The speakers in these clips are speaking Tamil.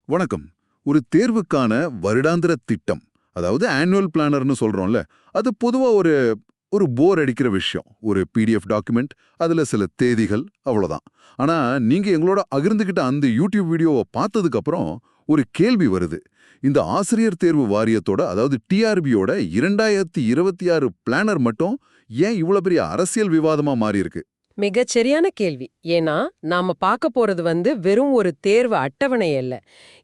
வணக்கம். ஒரு தேர்வுக்கான வருடாந்திர திட்டம், அதாவது ஆனுவல் பிளானர்னு சொல்றோம்ல, அது பொதுவா ஒரு ஒரு போர் அடிக்கிற விஷயம். ஒரு பிடிஎஃப் டாக்குமெண்ட், அதுல சில தேதிகள், அவ்வளோதான். ஆனா, நீங்க எங்களோட பகிர்ந்துகிட்ட அந்த யூடியூப் வீடியோவை பார்த்ததுக்கு அப்புறம் ஒரு கேள்வி வருது. இந்த ஆசிரியர் தேர்வு வாரியத்தோட, அதாவது டிஆர்பியோட 2026 பிளானர் மட்டும் ஏன் இவ்வளவு பெரிய அரசியல் விவாதமா மாறி இருக்கு? மிகச்சரியான கேள்வி. ஏன்னா, நாம பார்க்க போறது வெறும் ஒரு தேர்வு அட்டவணை அல்ல.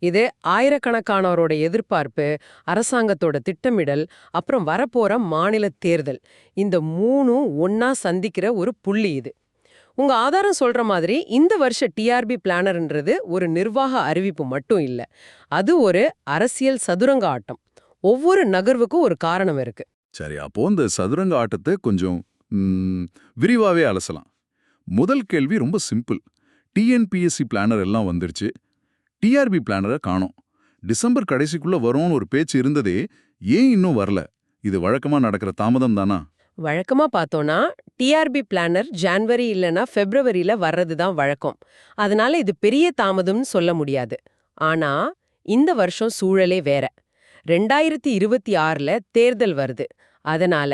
இது ஆயிரக்கணக்கானோரோட எதிர்பார்ப்பு, அரசாங்கத்தோட திட்டமிடல், அப்புறம் வரப்போற மாநில தேர்தல். இந்த மூணும் ஒன்னா சந்திக்கிற ஒரு புள்ளி இது. உங்க ஆதாரம் சொல்ற மாதிரி இந்த வருஷ டிஆர்பி பிளானர்ன்றது ஒரு நிர்வாக அறிவிப்பு மட்டும் இல்ல. அது ஒரு அரசியல் சதுரங்க ஆட்டம். ஒவ்வொரு நகர்வுக்கும் ஒரு காரணம் இருக்கு. சரி, அப்போ இந்த சதுரங்க ஆட்டத்தை கொஞ்சம் விரிவாவே அலசலாம். முதல் கேள்வி ரொம்ப சிம்பிள். டிஎன்பிஎஸ்சி பிளானர் எல்லாம் வந்துருச்சு, டிஆர்பி பிளானரை காணோம். டிசம்பர் கடைசிக்குள்ள வரும்னு ஒரு பேச்சு இருந்ததே, ஏன் இன்னும் வரல? இது வழக்கமா நடக்கிற தாமதம் தானா? வழக்கமா பார்த்தோம்னா டிஆர்பி பிளானர் ஜான்வரி இல்லனா பிப்ரவரியில வர்றது தான் வழக்கம். அதனால இது பெரிய தாமதம்னு சொல்ல முடியாது. ஆனா இந்த வருஷம் சூழலே வேற. 2026ல தேர்தல் வருது. அதனால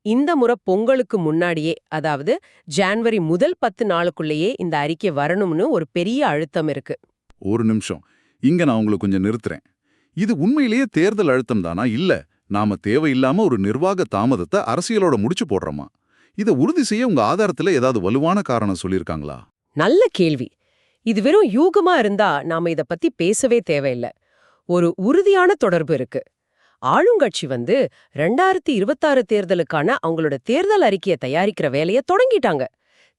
இந்த முறை பொங்கலுக்கு முன்னாடியே, அதாவது ஜான்வரி முதல் 10 நாளுக்குள்ளேயே இந்த அறிக்கை வரணும்னு ஒரு பெரிய அழுத்தம் இருக்கு. ஒரு நிமிஷம், இங்க நான் உங்களை கொஞ்சம் நிறுத்துறேன். இது உண்மையிலேயே தேர்தல் அழுத்தம் தானா, இல்ல நாம தேவையில்லாம ஒரு நிர்வாக தாமதத்தை அரசியலோட முடிச்சு போடுறோமா? இதை உறுதி செய்ய உங்க ஆதாரத்துல ஏதாவது வலுவான காரணம் சொல்லியிருக்காங்களா? நல்ல கேள்வி. இது வெறும் யூகமா இருந்தா நாம இத பத்தி பேசவே தேவையில்ல. ஒரு உறுதியான தொடர்பு இருக்கு. ஆளுங்கட்சி 2026 தேர்தலுக்கான அவங்களோட தேர்தல் அறிக்கையை தயாரிக்கிற வேலையை தொடங்கிட்டாங்க.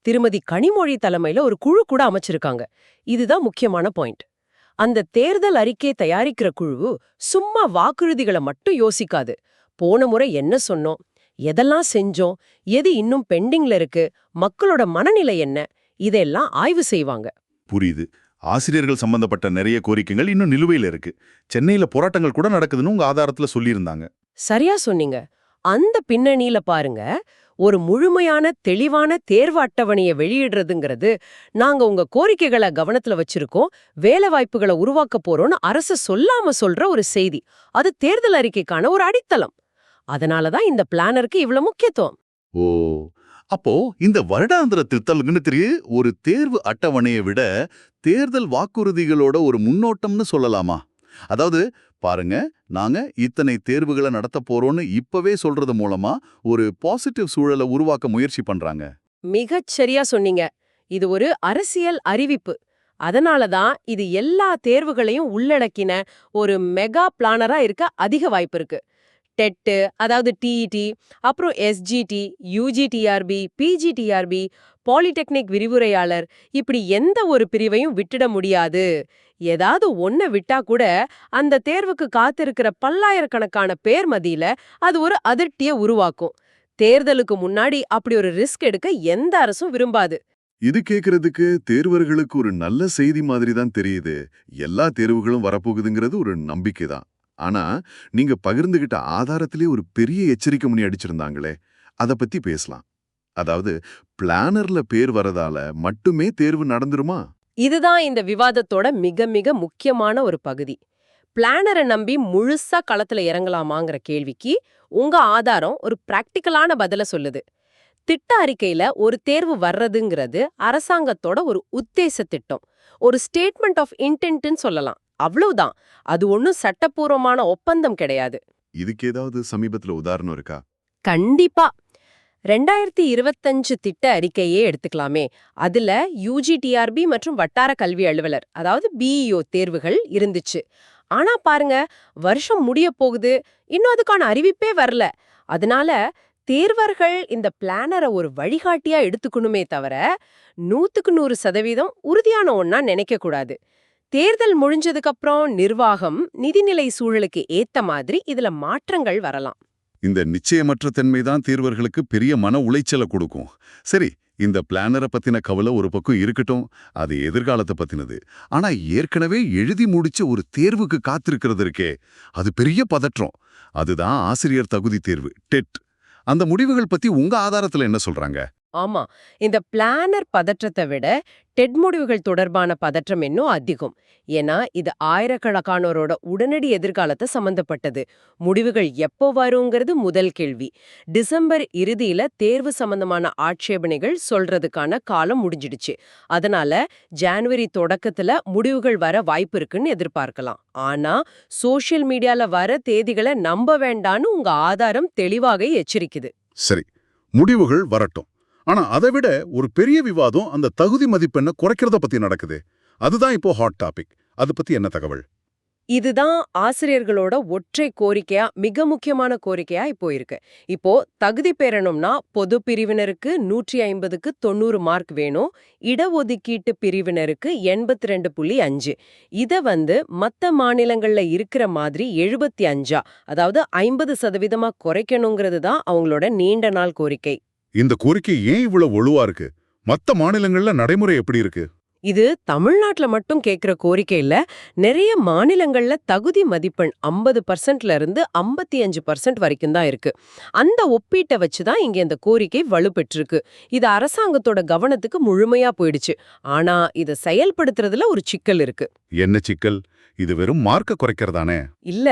திருமதி கனிமொழி தலைமையில ஒரு குழு கூட அமைச்சிருக்காங்க. இதுதான் முக்கியமான பாயிண்ட். அந்த தேர்தல் அறிக்கையை தயாரிக்கிற குழு சும்மா வாக்குறுதிகளை மட்டும் யோசிக்காது. போன முறை என்ன சொன்னோம், எதெல்லாம் செஞ்சோம், எது இன்னும் பெண்டிங்ல இருக்கு, மக்களோட மனநிலை என்ன, இதெல்லாம் ஆய்வு செய்வாங்க. புரியுது. ஆசிரியர்கள் சம்பந்தப்பட்ட நிறைய கோரிக்கைகள் இன்னும் நிலுவையில இருக்கு. சென்னையில போராட்டங்கள் கூட நடக்குதுன்னு உங்க ஆதாரத்துல சொல்லியிருந்தாங்க. சரியா சொன்னீங்க. அந்த பின்னணியில பாருங்க, ஒரு முழுமையான தெளிவான தேர்வு அட்டவணையை வெளியிடுறதுங்கிறது, நாங்க உங்க கோரிக்கைகளை கவனத்துல வச்சிருக்கோம், வேலை வாய்ப்புகளை உருவாக்க போறோம்னு அரசு சொல்லாம சொல்ற ஒரு செய்தி. அது தேர்தல் அறிக்கைக்கான ஒரு அடித்தளம். அதனாலதான் இந்த பிளானருக்கு இவ்வளவு முக்கியத்துவம். ஓ, அப்போ இந்த வருடாந்திர திருத்தல்னு ஒரு தேர்வு அட்டவணையை விட தேர்தல் வாக்குறுதிகளோட ஒரு முன்னோட்டம்னு சொல்லலாமா? அதாவது பாருங்க, நாங்க இத்தனை தேர்வுகளை நடத்த போறோம்னு இப்பவே சொல்றது மூலமா ஒரு பாசிட்டிவ் சூழலை உருவாக்க முயற்சி பண்றாங்க. மிகச் சரியா சொன்னீங்க. இது ஒரு அரசியல் அறிவிப்பு. அதனாலதான் இது எல்லா தேர்வுகளையும் உள்ளடக்கின ஒரு மெகா பிளானரா இருக்க அதிக வாய்ப்பு இருக்கு. டெட்டு, அதாவது டிஇடி, அப்புறம் எஸ்ஜிடி, யூஜிடிஆர்பி, பிஜிடிஆர்பி, பாலிடெக்னிக் விரிவுரையாளர், இப்படி எந்த ஒரு பிரிவையும் விட்டுட முடியாது. ஏதாவது ஒன்ன விட்டா கூட அந்த தேர்வுக்கு காத்திருக்கிற பல்லாயிரக்கணக்கான பேர் மத்தியில அது ஒரு அதிர்ச்சியை உருவாக்கும். தேர்தலுக்கு முன்னாடி அப்படி ஒரு ரிஸ்க் எடுக்க எந்த அரசும் விரும்பாது. இது கேக்குறதுக்கு தேர்வர்களுக்கு ஒரு நல்ல செய்தி மாதிரி தான் தெரியுது. எல்லா தேர்வுகளும் வரப்போகுதுங்கிறது ஒரு நம்பிக்கை தான். ஆனா நீங்க பகிர்ந்துகிட்ட ஆதாரத்திலே ஒரு பெரிய எச்சரிக்கை மணி அடிச்சிருந்தாங்களே, அத பத்தி பேசலாம். அதாவது பிளானர்ல பேர் வரதால மட்டுமே தேர்வு நடந்துருமா? இதுதான் இந்த விவாதத்தோட மிக மிக முக்கியமான ஒரு பகுதி. பிளானரை நம்பி முழுசா களத்துல இறங்கலாமாங்கிற கேள்விக்கு உங்க ஆதாரம் ஒரு பிராக்டிக்கலான பதில சொல்லுது. திட்ட அறிக்கையில ஒரு தேர்வு வர்றதுங்கிறது அரசாங்கத்தோட ஒரு உத்தேச திட்டம், ஒரு ஸ்டேட்மெண்ட் ஆஃப் இன்டென்ட்னு சொல்லலாம். அவ்வளவுதான். அது ஒன்னும் சட்டப்பூர்வமான ஒப்பந்தம் கிடையாது. இதுக்கு ஏதாவது சமீபத்துல உதாரணம் இருக்கா? கண்டிப்பா. 2025 திட்ட அறிக்கையே எடுத்துக்கலாமே. அதுல யூஜிடிஆர்பி மற்றும் வட்டார கல்வி அலுவலர், அதாவது பிஇஓ தேர்வுகள் இருந்துச்சு. ஆனா பாருங்க, வருஷம் முடிய போகுது, இன்னும் அதுக்கான அறிவிப்பே வரல. அதனால தேர்வர்கள் இந்த பிளானரை ஒரு வழிகாட்டியா எடுத்துக்கணுமே தவிர 100% உறுதியான ஒன்னா நினைக்க கூடாது. தேர்தல் முடிஞ்சதுக்கு அப்புறம் நிர்வாகம், நிதிநிலை சூழலுக்கு ஏத்த மாதிரி இதுல மாற்றங்கள் வரலாம். இந்த நிச்சயமற்ற தன்மை தான் தேர்வர்களுக்கு பெரிய மன உளைச்சலை கொடுக்கும். சரி, இந்த பிளானரை பத்தின கவலை ஒரு பக்கம் இருக்கட்டும், அது எதிர்காலத்தை பத்தினது. ஆனா ஏற்கனவே எழுதி முடிச்ச ஒரு தேர்வுக்கு காத்திருக்கிறது இருக்கே, அது பெரிய பதற்றம். அதுதான் ஆசிரியர் தகுதி தேர்வு, டெட். அந்த முடிவுகள் பத்தி உங்க ஆதாரத்துல என்ன சொல்றாங்க? ஆமா, இந்த பிளானர் பதற்றத்தை விட டெட் முடிவுகள் தொடர்பான பதற்றம் இன்னும் அதிகம். ஏன்னா இது ஆயிரக்கணக்கானோரோட உடனடி எதிர்காலத்தை சம்பந்தப்பட்டது. முடிவுகள் எப்போ வருங்கிறது முதல் கேள்வி. டிசம்பர் இறுதியில தேர்வு சம்பந்தமான ஆட்சேபனைகள் சொல்றதுக்கான காலம் முடிஞ்சிடுச்சு. அதனால ஜான்வரி தொடக்கத்துல முடிவுகள் வர வாய்ப்பு இருக்குன்னு எதிர்பார்க்கலாம். ஆனா சோஷியல் மீடியால வர தேதிகளை நம்ப வேண்டான்னு உங்க ஆதாரம் தெளிவாக எச்சரிக்குது. சரி, முடிவுகள் வரட்டும். ஆனா அதை விட ஒரு பெரிய விவாதம் அந்த தகுதி மதிப்பெண்ணை குறைக்கிறத பத்தி நடக்குது. அதுதான் இப்போ ஹாட் டாபிக். அது பத்தி என்ன தகவல்? இதுதான் ஆசிரியர்களோட ஒற்றை கோரிக்கையா, மிக முக்கியமான கோரிக்கையா இப்போ இருக்கு. இப்போ தகுதி பெறணும்னா பொது பிரிவினருக்கு 150க்கு 90 மார்க் வேணும். இடஒதுக்கீட்டு பிரிவினருக்கு 82.5. இத மத்த மாநிலங்கள்ல இருக்கிற மாதிரி 75, அதாவது 50% குறைக்கணுங்கிறது தான் அவங்களோட நீண்ட நாள் கோரிக்கை. இந்த கோரிக்கை ஏன் இவ்வளவு வலுவா இருக்கு? மத்த மாநிலங்கள்ல நடைமுறை எப்படி இருக்கு? இது தமிழ்நாட்டுல மட்டும் கேக்குற கோரிக்கை இல்ல. நிறைய மாநிலங்கள்ல தகுதி மதிப்பெண் 50%ல இருந்து 55% வரைக்கும் தான் இருக்கு. அந்த ஒப்பீட்டை வச்சுதான் இங்க இந்த கோரிக்கை வலுப்பெற்றிருக்கு. இது அரசாங்கத்தோட கவனத்துக்கு முழுமையா போயிடுச்சு. ஆனா இத செயல்படுத்துறதுல ஒரு சிக்கல் இருக்கு. என்ன சிக்கல்? இது வெறும் மார்க்க குறைக்கிறதானே? இல்ல,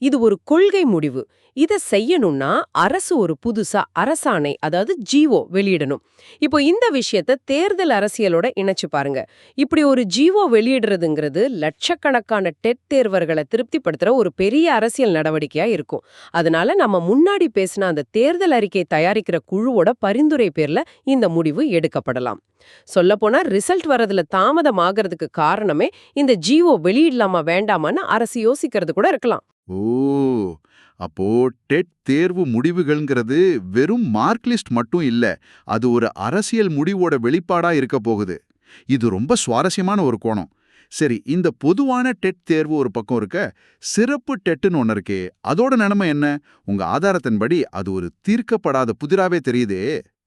இது ஒரு கொள்கை முடிவு. இத செய்யணும்னா அரசு ஒரு புதுசா அரசாணை, அதாவது ஜிஓ வெளியிடணும். இப்போ இந்த விஷயத்த தேர்தல் அரசியலோட இணைச்சு பாருங்க. இப்படி ஒரு ஜிஓ வெளியிடுறதுங்கிறது லட்சக்கணக்கான டெட் தேர்வர்களை திருப்திப்படுத்துற ஒரு பெரிய அரசியல் நடவடிக்கையா இருக்கும். அதனால நம்ம முன்னாடி பேசின அந்த தேர்தல் அறிக்கை தயாரிக்கிற குழுவோட பரிந்துரை பேர்ல இந்த முடிவு எடுக்கப்படலாம். சொல்லப்போனா ரிசல்ட் வரதுல தாமதம் ஆகிறதுக்கு காரணமே இந்த ஜிஓ வெளியிடலாமா வேண்டாமான்னு அரசு யோசிக்கிறது கூட இருக்கலாம். ஓ, அப்போ டெட் தேர்வு முடிவுகள்ங்கிறது வெறும் மார்க் லிஸ்ட் மட்டும் இல்ல, அது ஒரு அரசியல் முடிவோட வெளிப்பாடா இருக்க போகுது. இது ரொம்ப சுவாரஸ்யமான ஒரு கோணம். சரி, இந்த பொதுவான டெட் தேர்வு ஒரு பக்கம் இருக்க, சிறப்பு டெட்டுன்னு ஒன்னு இருக்கே, அதோட நிலைமை என்ன? உங்க ஆதாரத்தின்படி அது ஒரு தீர்க்கப்படாத புதிராவே தெரியுதே.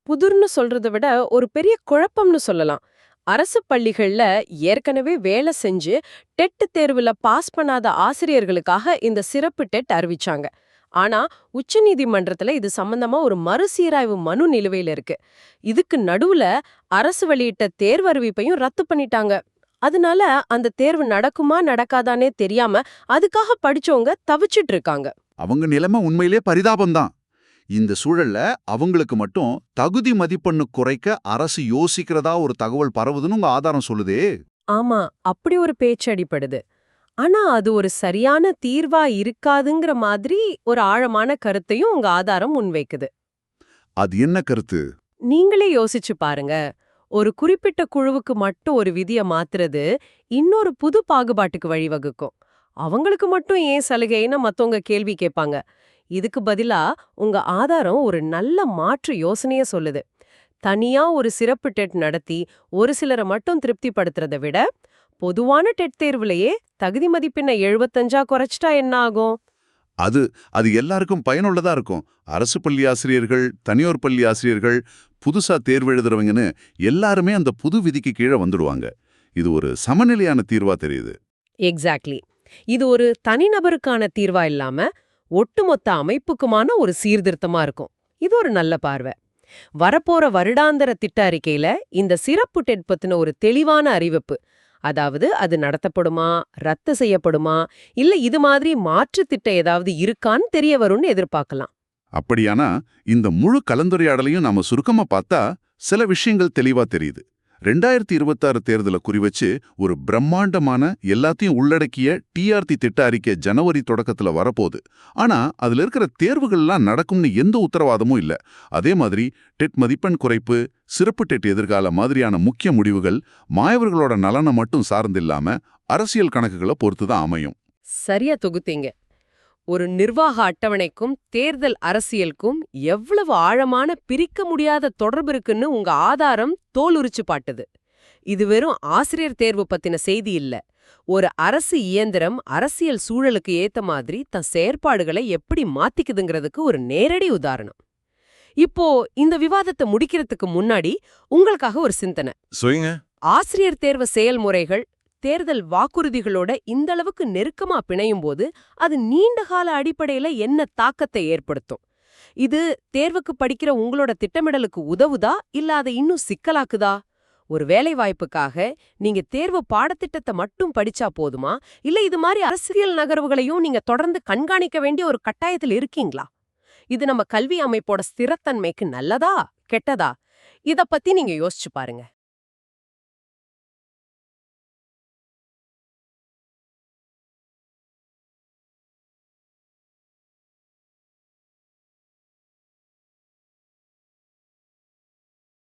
புதிர்னு சொல்றதை விட ஒரு பெரிய குழப்பம்னு சொல்லலாம். அரசு பள்ளிகள்ல ஏற்கனவே வேலை செஞ்சு டெட் தேர்வுல பாஸ் பண்ணாத ஆசிரியர்களுக்காக இந்த சிறப்பு டெட் அறிவிச்சாங்க. ஆனா உச்சநீதிமன்றத்துல இது சம்பந்தமா ஒரு மறுசீராய்வு மனு நிலுவையில இருக்கு. இதுக்கு நடுவுல அரசு வெளியிட்ட தேர்வு அறிவிப்பையும் ரத்து பண்ணிட்டாங்க. அதனால அந்த தேர்வு நடக்குமா நடக்காதானே தெரியாம அதுக்காக படிச்சவங்க தவிச்சிட்டு இருக்காங்க. அவங்க நிலைமை உண்மையிலே பரிதாபம்தான். இந்த சூழல்ல அவங்களுக்கு மட்டும் தகுதி மதிப்பெண்ணு குறைக்க அரசு யோசிக்கிறதா ஒரு தகவல் பரவுதுன்னு உங்க ஆதாரம் சொல்லுதே. ஆமா, அப்படி ஒரு பேச்சு அடிப்படுது. ஆனா அது ஒரு சரியான தீர்வா இருக்காதுங்கிற மாதிரி ஒரு ஆழமான கருத்தையும் உங்க ஆதாரம் முன்வைக்குது. அது என்ன கருத்து? நீங்களே யோசிச்சு பாருங்க. ஒரு குறிப்பிட்ட குழுவுக்கு மட்டும் ஒரு விதியை மாத்துறது இன்னொரு புது பாகுபாட்டுக்கு வழிவகுக்கும். அவங்களுக்கு மட்டும் ஏன் சலுகைன்னு மத்தவங்க கேள்வி கேட்பாங்க. இதுக்கு பதிலா உங்க ஆதாரம் ஒரு நல்ல மாற்று யோசனைய சொல்லுது. தனியா ஒரு சிறப்பு டெட் நடத்தி ஒரு சிலரை மட்டும் திருப்திப்படுத்துறதை விட பொதுவான டெட் தேர்வுலயே தகுதி மதிப்பெண்ணை 75 குறைச்சிட்டா என்ன ஆகும்? அது எல்லாருக்கும் பயனுள்ளதா இருக்கும். அரசு பள்ளி ஆசிரியர்கள், தனியார் பள்ளி ஆசிரியர்கள், புதுசா தேர்வு எழுதுறவங்கன்னு எல்லாருமே அந்த புது விதிக்கு கீழே வந்துடுவாங்க. இது ஒரு சமநிலையான தீர்வா தெரியுது. எக்ஸாக்ட்லி. இது ஒரு தனிநபருக்கான தீர்வா இல்லாம ஒட்டுமொத்த அமைப்புக்குமான ஒரு சீர்திருத்தமா இருக்கும். இது ஒரு நல்ல பார்வை. வரப்போற வருடாந்திர திட்ட அறிக்கையில இந்த சிறப்பு டெட் பத்தின ஒரு தெளிவான அறிவிப்பு, அதாவது அது நடத்தப்படுமா, ரத்து செய்யப்படுமா, இல்ல இது மாதிரி மாற்று திட்டம் ஏதாவது இருக்கான்னு தெரிய வரும்னு எதிர்பார்க்கலாம். அப்படியானா இந்த முழு கலந்துரையாடலையும் நாம சுருக்கமா பார்த்தா சில விஷயங்கள் தெளிவா தெரியுது. 2026 தேர்தலை குறிவச்சு ஒரு பிரம்மாண்டமான எல்லாத்தையும் உள்ளடக்கிய டிஆர்டி திட்ட அறிக்கை ஜனவரி தொடக்கத்துல வரப்போகுது. ஆனா அதுல இருக்கிற தேர்வுகள்லாம் நடக்கும்னு எந்த உத்தரவாதமும் இல்ல. அதே மாதிரி டெட் மதிப்பெண் குறைப்பு, சிறப்பு டெட் எதிர்கால மாதிரியான முக்கிய முடிவுகள் மாணவர்களோட நலனை மட்டும் சார்ந்தில்லாம அரசியல் கணக்குகளை பொறுத்துதான் அமையும். சரியா தொகுத்தீங்க. ஒரு நிர்வாக அட்டவணைக்கும் தேர்தல் அரசியலுக்கும் எவ்வளவு ஆழமான பிரிக்க முடியாத தொடர்பு இருக்குன்னு உங்க ஆதாரம் தோலுரிச்சு பாட்டுது. இது வெறும் ஆசிரியர் தேர்வு பத்தின செய்தி இல்ல. ஒரு அரசு இயந்திரம் அரசியல் சூழலுக்கு ஏத்த மாதிரி தன் செயற்பாடுகளை எப்படி மாத்திக்குதுங்கிறதுக்கு ஒரு நேரடி உதாரணம். இப்போ இந்த விவாதத்தை முடிக்கிறதுக்கு முன்னாடி உங்களுக்காக ஒரு சிந்தனை. ஆசிரியர் தேர்வு செயல்முறைகள் தேர்தல் வாக்குறுதிகளோட இந்த அளவுக்கு நெருக்கமா பிணையும் போது அது நீண்டகால அடிப்படையில என்ன தாக்கத்தை ஏற்படுத்தும்? இது தேர்வுக்கு படிக்கிற உங்களோட திட்டமிடலுக்கு உதவுதா இல்ல அதை இன்னும் சிக்கலாக்குதா? ஒரு வேலை வாய்ப்புக்காக நீங்க தேர்வு பாடத்திட்டத்தை மட்டும் படிச்சா போதுமா, இல்ல இது மாதிரி அரசியல் நகர்வுகளையும் நீங்க தொடர்ந்து கண்காணிக்க வேண்டிய ஒரு கட்டாயத்தில் இருக்கீங்களா? இது நம்ம கல்வி அமைப்போட ஸ்திரத்தன்மைக்கு நல்லதா கெட்டதா? இத பத்தி நீங்க யோசிச்சு பாருங்க.